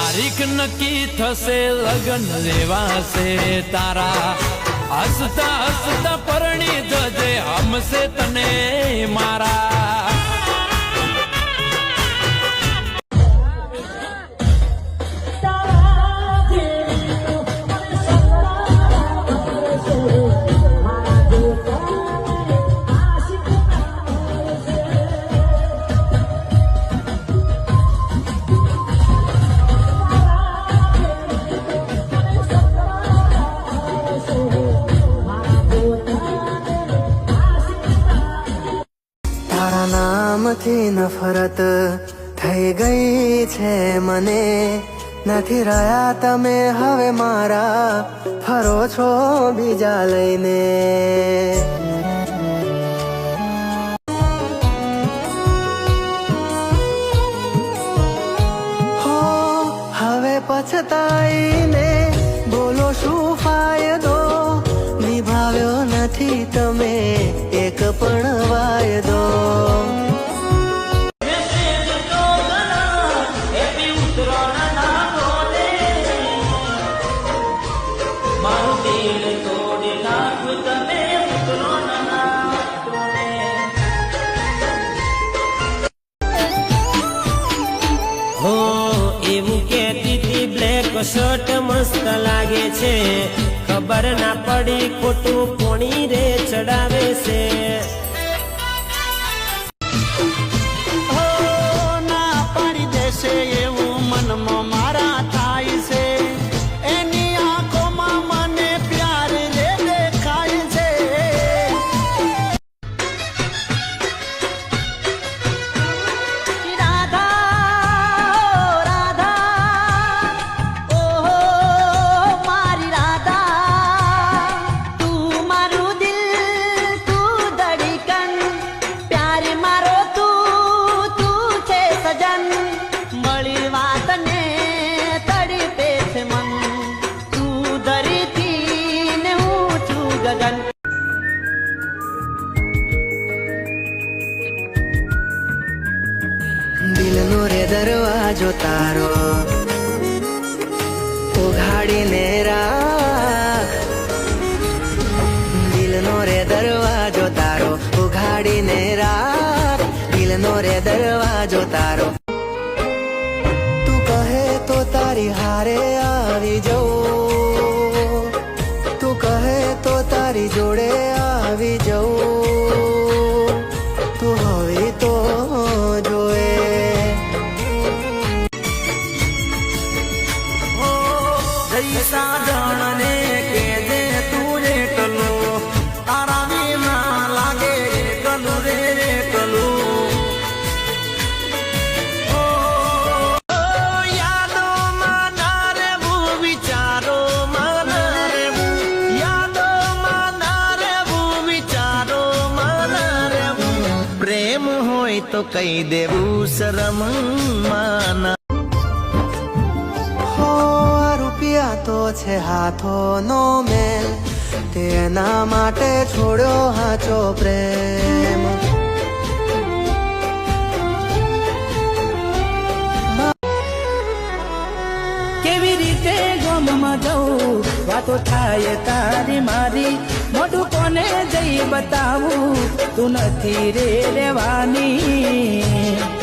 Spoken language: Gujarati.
તારીખ નક્કી થશે લગન લેવાશે તારા હસતા હસતા પરણી જજે હમશે તને મારા નામથી નફરત થઈ ગઈ છે મને નથી રહ્યા તમે હવે મારા ફરો છો બીજા લઈને હો હવે પછતાઈને બોલો શું ફાયદો નિભાવ્યો નથી તમે એક પણ વાયદો શર્ટ મસ્ત લાગે છે ખબર ના પડી ખોટું કોણી રે ચડાવે છે ના પાડી દેશે એવું મનમાં મારા થાય છે એની આંખોમાં મને પ્યાર રે દેખાય છે દિલનો રે દરવાજો તારો ઉઘાડીને રાખ દિલનો રે દરવાજો તારો ઉઘાડીને રાખ દિલનો રે દરવાજો તારો તું કહે તો તારી હારે આવી જવું તું કહે તો તારી જોડે આવી જવું તું હવે તો સાજણને કે જે તું એકલો તારા વિના લાગે એકલું રે એકલું યાદોમાં ના રહેવું વિચારોમાં ના રહેવું યાદોમાં ના રહેવું વિચારોમાં ના રહેવું પ્રેમ હોય તો કહી દેવું શરમમાં ના તો છે હાથોનો મેલ તેના માટે છોડ્યો હાચો પ્રેમ કેવી રીતે ગમમાં જવું વાતો થાય તારી મારી મોઢું કોને જઈ બતાવું તું નથી રે રહેવાની